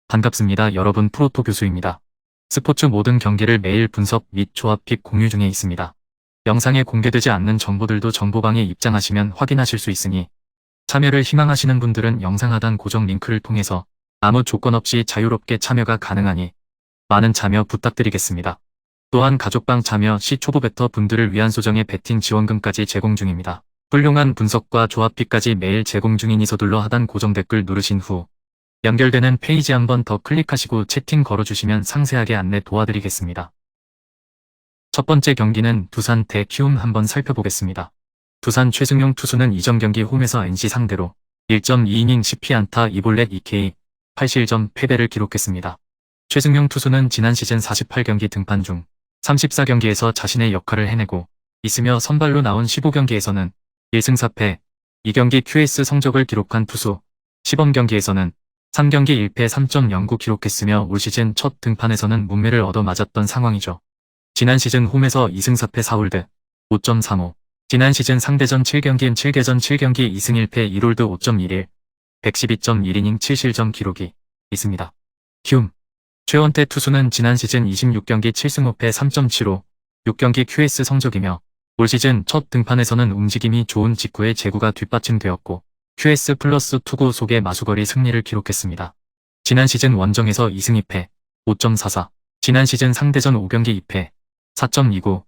반갑습니다. 여러분, 프로토 교수입니다. 스포츠 모든 경기를 매일 분석 및 조합 픽 공유 중에 있습니다. 영상에 공개되지 않는 정보들도 정보방에 입장하시면 확인하실 수 있으니 참여를 희망하시는 분들은 영상 하단 고정 링크를 통해서 아무 조건 없이 자유롭게 참여가 가능하니 많은 참여 부탁드리겠습니다. 또한 가족방 참여 시 초보 베터 분들을 위한 소정의 베팅 지원금까지 제공 중입니다. 훌륭한 분석과 조합 픽까지 매일 제공 중이니 서둘러 하단 고정 댓글 누르신 후 연결되는 페이지 한번 더 클릭하시고 채팅 걸어주시면 상세하게 안내 도와드리겠습니다. 첫 번째 경기는 두산 대 키움 한번 살펴보겠습니다. 두산 최승용 투수는 이전 경기 홈에서 NC 상대로 1.2이닝 10피안타 2볼넷 2K 8실점 패배를 기록했습니다. 최승용 투수는 지난 시즌 48경기 등판 중 34경기에서 자신의 역할을 해내고 있으며 선발로 나온 15경기에서는 1승 4패 2경기 QS 성적을 기록한 투수, 시범경기에서는 3경기 1패 3.09 기록했으며 올 시즌 첫 등판에서는 문매를 얻어맞았던 상황이죠. 지난 시즌 홈에서 2승 4패 4홀드 5.35, 지난 시즌 상대전 7경기 7개전 7경기 2승 1패 1홀드 5.11, 112.1이닝 7실점 기록이 있습니다. 키움 최원태 투수는 지난 시즌 26경기 7승 5패 3.75, 6경기 QS 성적이며 올 시즌 첫 등판에서는 움직임이 좋은 직구의 제구가 뒷받침되었고 QS 플러스 투구 속의 마수거리 승리를 기록했습니다. 지난 시즌 원정에서 2승 2패 5.44, 지난 시즌 상대전 5경기 2패 4.29,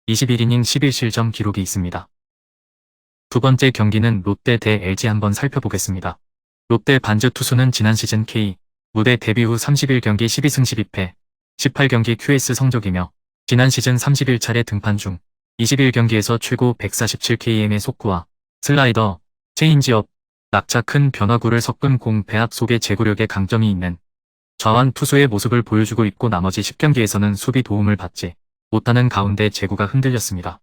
21이닝 11실점 기록이 있습니다. 두 번째 경기는 롯데 대 LG 한번 살펴보겠습니다. 롯데 반즈 투수는 지난 시즌 K 무대 데뷔 후 31경기 12승 12패 18경기 QS 성적이며 지난 시즌 31차례 등판 중 21경기에서 최고 147km의 속구와 슬라이더, 체인지업, 낙차 큰 변화구를 섞은 공 배합 속의 제구력에 강점이 있는 좌완 투수의 모습을 보여주고 있고 나머지 10경기에서는 수비 도움을 받지 못하는 가운데 제구가 흔들렸습니다.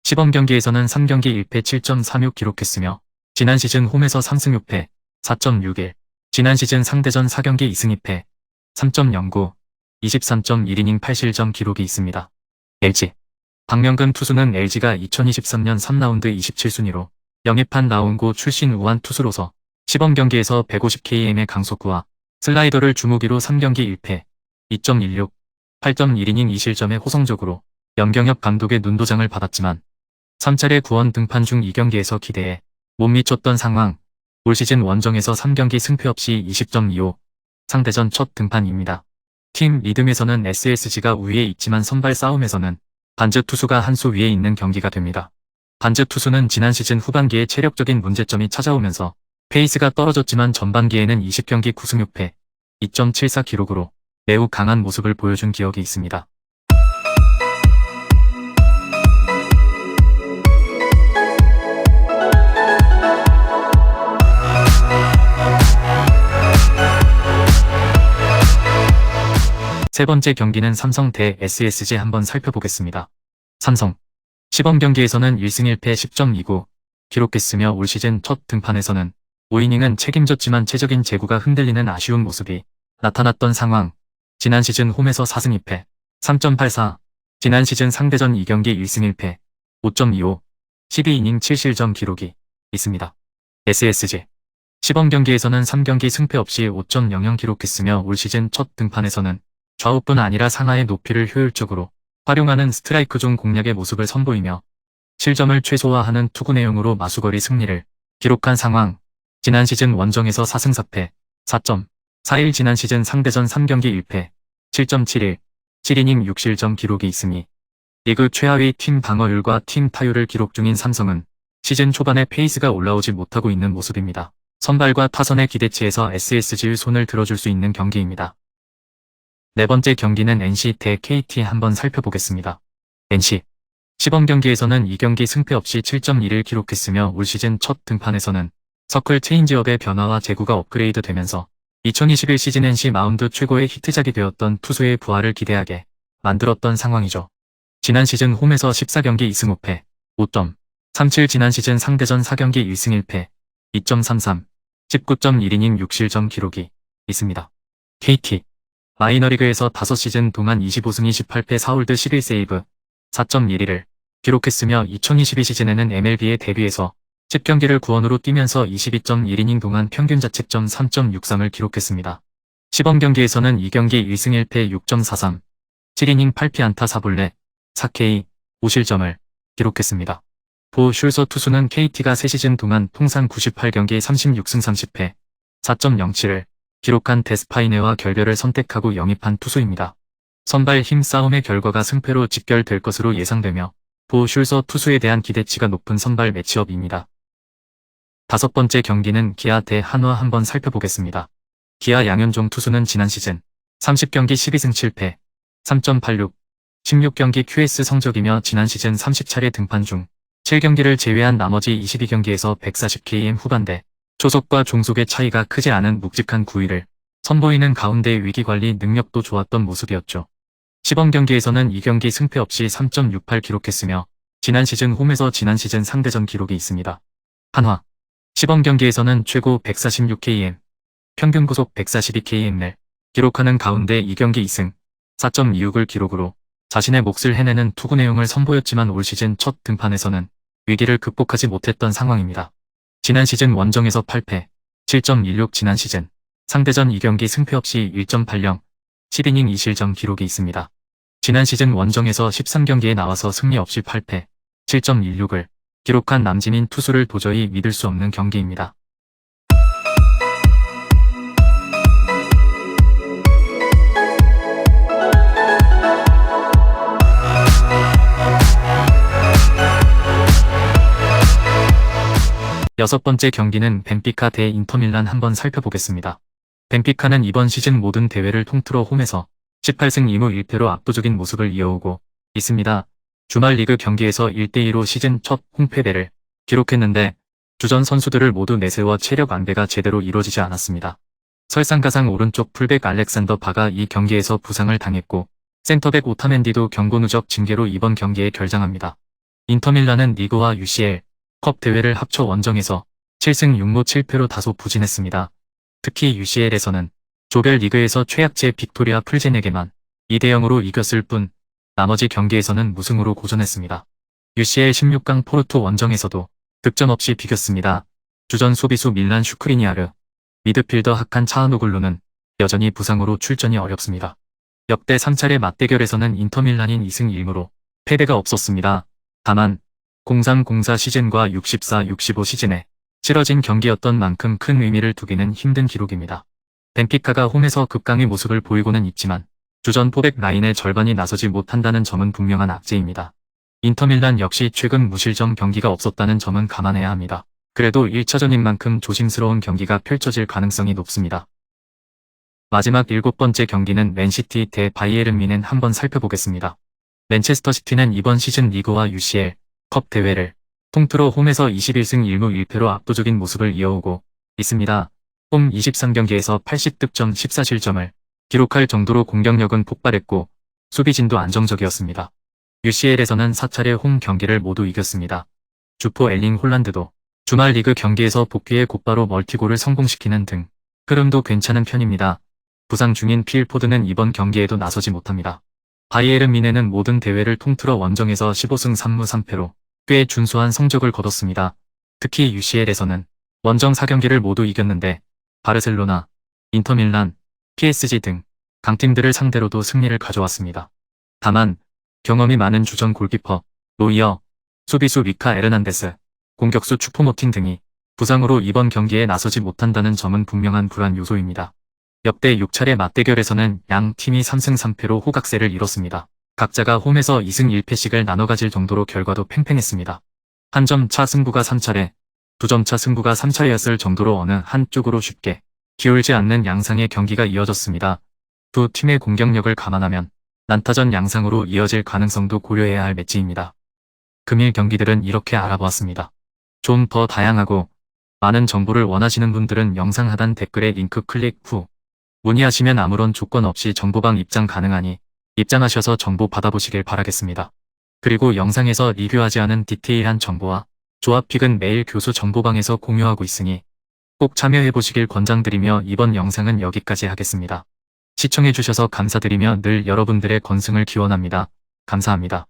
시범경기에서는 3경기 1패 7.36 기록했으며 지난 시즌 홈에서 3승 6패 4.61, 지난 시즌 상대전 4경기 2승 2패 3.09, 23.1이닝 8실점 기록이 있습니다. LG 박명근 투수는 LG가 2023년 3라운드 27순위로 영입한 라운고 출신 우한 투수로서 시범경기에서 150km의 강속구와 슬라이더를 주무기로 3경기 1패 2.16, 8.1이닝 2실점의 호성적으로 염경엽 감독의 눈도장을 받았지만 3차례 구원 등판 중 2경기에서 기대에 못 미쳤던 상황, 올 시즌 원정에서 3경기 승패 없이 20.25, 상대전 첫 등판입니다. 팀 리듬에서는 SSG가 우위에 있지만 선발 싸움에서는 반즈 투수가 한 수 위에 있는 경기가 됩니다. 반즈 투수는 지난 시즌 후반기에 체력적인 문제점이 찾아오면서 페이스가 떨어졌지만 전반기에는 20경기 9승 6패 2.74 기록으로 매우 강한 모습을 보여준 기억이 있습니다. 세 번째 경기는 삼성 대 SSG 한번 살펴보겠습니다. 삼성 시범 경기에서는 1승 1패 10.29 기록했으며 올 시즌 첫 등판에서는 5이닝은 책임졌지만 최적인 제구가 흔들리는 아쉬운 모습이 나타났던 상황, 지난 시즌 홈에서 4승 2패 3.84, 지난 시즌 상대전 2경기 1승 1패 5.25, 12이닝 7실점 기록이 있습니다. SSG 시범 경기에서는 3경기 승패 없이 5.00 기록했으며 올 시즌 첫 등판에서는 좌우뿐 아니라 상하의 높이를 효율적으로 활용하는 스트라이크 존 공략의 모습을 선보이며 실점을 최소화하는 투구 내용으로 마수거리 승리를 기록한 상황, 지난 시즌 원정에서 4승 4패 4.41, 지난 시즌 상대전 3경기 1패 7.71, 7이닝 6실점 기록이 있으니 리그 최하위 팀 방어율과 팀 타율을 기록 중인 삼성은 시즌 초반에 페이스가 올라오지 못하고 있는 모습입니다. 선발과 타선의 기대치에서 SSG의 손을 들어줄 수 있는 경기입니다. 네 번째 경기는 NC 대 KT 한번 살펴보겠습니다. NC 시범 경기에서는 2경기 승패 없이 7.1을 기록했으며 올 시즌 첫 등판에서는 서클 체인지업의 변화와 제구가 업그레이드 되면서 2021 시즌 NC 마운드 최고의 히트작이 되었던 투수의 부활을 기대하게 만들었던 상황이죠. 지난 시즌 홈에서 14경기 2승 5패 5.37, 지난 시즌 상대전 4경기 1승 1패 2.33, 19.1이닝 6실점 기록이 있습니다. KT 마이너리그에서 5시즌 동안 25승 28패 4홀드 11세이브 4.11을 기록했으며 2022 시즌에는 MLB에 데뷔해서 10경기를 9원으로 뛰면서 22.1이닝 동안 평균 자책점 3.63을 기록했습니다. 시범 경기에서는 2경기 1승 1패 6.43, 7이닝 8피 안타 4볼넷, 4K, 5실점을 기록했습니다. 보 슐서 투수는 KT가 3시즌 동안 통산 98경기 36승 30패, 4.07을 기록한 데스파이네와 결별을 선택하고 영입한 투수입니다. 선발 힘 싸움의 결과가 승패로 직결될 것으로 예상되며 보 슐서 투수에 대한 기대치가 높은 선발 매치업입니다. 5번째 경기는 기아 대 한화 한번 살펴보겠습니다. 기아 양현종 투수는 지난 시즌 30경기 12승 7패, 3.86, 16경기 QS 성적이며 지난 시즌 30차례 등판 중 7경기를 제외한 나머지 22경기에서 140km 후반대, 초속과 종속의 차이가 크지 않은 묵직한 구위를 선보이는 가운데 위기관리 능력도 좋았던 모습이었죠. 시범 경기에서는 2경기 승패 없이 3.68 기록했으며 지난 시즌 홈에서 지난 시즌 상대전 기록이 있습니다. 한화 시범 경기에서는 최고 146km, 평균 구속 142km를 기록하는 가운데 2경기 2승, 4.26을 기록으로 자신의 몫을 해내는 투구 내용을 선보였지만 올 시즌 첫 등판에서는 위기를 극복하지 못했던 상황입니다. 지난 시즌 원정에서 8패, 7.16 지난 시즌 상대전 2경기 승패 없이 1.80, 10이닝 2실점 기록이 있습니다. 지난 시즌 원정에서 13경기에 나와서 승리 없이 8패, 7.16을 기록한 남진인 투수를 도저히 믿을 수 없는 경기입니다. 여섯 번째 경기는 벤피카 대 인터밀란 한번 살펴보겠습니다. 벤피카는 이번 시즌 모든 대회를 통틀어 홈에서 18승 2무 1패로 압도적인 모습을 이어오고 있습니다. 주말 리그 경기에서 1대2로 시즌 첫 홈패배를 기록했는데 주전 선수들을 모두 내세워 체력 안배가 제대로 이루어지지 않았습니다. 설상가상 오른쪽 풀백 알렉산더 바가 이 경기에서 부상을 당했고 센터백 오타멘디도 경고 누적 징계로 이번 경기에 결장합니다. 인터밀란은 리그와 UCL 컵 대회를 합쳐 원정에서 7승 6무 7패로 다소 부진했습니다. 특히 UCL에서는 조별 리그에서 최약체 빅토리아 풀젠에게만 2대0으로 이겼을 뿐 나머지 경기에서는 무승으로 고전했습니다. UCL 16강 포르토 원정에서도 득점 없이 비겼습니다. 주전 수비수 밀란 슈크리니아르, 미드필더 하칸 차하노글루는 여전히 부상으로 출전이 어렵습니다. 역대 3차례 맞대결에서는 인터밀란인 2승 1무로 패배가 없었습니다. 다만 03-04 시즌과 64-65 시즌에 치러진 경기였던 만큼 큰 의미를 두기는 힘든 기록입니다. 벤피카가 홈에서 극강의 모습을 보이고는 있지만 주전 포백 라인의 절반이 나서지 못한다는 점은 분명한 악재입니다. 인터밀란 역시 최근 무실점 경기가 없었다는 점은 감안해야 합니다. 그래도 1차전인 만큼 조심스러운 경기가 펼쳐질 가능성이 높습니다. 마지막 7번째 경기는 맨시티 대 바이에른 뮌헨 한번 살펴보겠습니다. 맨체스터 시티는 이번 시즌 리그와 UCL 컵 대회를 통틀어 홈에서 21승 1무 1패로 압도적인 모습을 이어오고 있습니다. 홈 23경기에서 80득점 14실점을 기록할 정도로 공격력은 폭발했고 수비진도 안정적이었습니다. UCL에서는 4차례 홈 경기를 모두 이겼습니다. 주포 엘링 홀란드도 주말 리그 경기에서 복귀해 곧바로 멀티골을 성공시키는 등 흐름도 괜찮은 편입니다. 부상 중인 필포드는 이번 경기에도 나서지 못합니다. 바이에른 뮌헨은 모든 대회를 통틀어 원정에서 15승 3무 3패로 꽤 준수한 성적을 거뒀습니다. 특히 UCL에서는 원정 4경기를 모두 이겼는데 바르셀로나, 인터밀란, PSG 등 강팀들을 상대로도 승리를 가져왔습니다. 다만 경험이 많은 주전 골키퍼, 노이어, 수비수 미카 에르난데스, 공격수 추포모팅 등이 부상으로 이번 경기에 나서지 못한다는 점은 분명한 불안 요소입니다. 역대 6차례 맞대결에서는 양 팀이 3승 3패로 호각세를 이뤘습니다. 각자가 홈에서 2승 1패씩을 나눠 가질 정도로 결과도 팽팽했습니다. 한 점 차 승부가 3차례, 2점 차 승부가 3차례였을 정도로 어느 한쪽으로 쉽게 기울지 않는 양상의 경기가 이어졌습니다. 두 팀의 공격력을 감안하면 난타전 양상으로 이어질 가능성도 고려해야 할 매치입니다. 금일 경기들은 이렇게 알아보았습니다. 좀 더 다양하고 많은 정보를 원하시는 분들은 영상 하단 댓글에 링크 클릭 후 문의하시면 아무런 조건 없이 정보방 입장 가능하니 입장하셔서 정보 받아보시길 바라겠습니다. 그리고 영상에서 리뷰하지 않은 디테일한 정보와 조합픽은 매일 교수 정보방에서 공유하고 있으니 꼭 참여해보시길 권장드리며 이번 영상은 여기까지 하겠습니다. 시청해주셔서 감사드리며 늘 여러분들의 건승을 기원합니다. 감사합니다.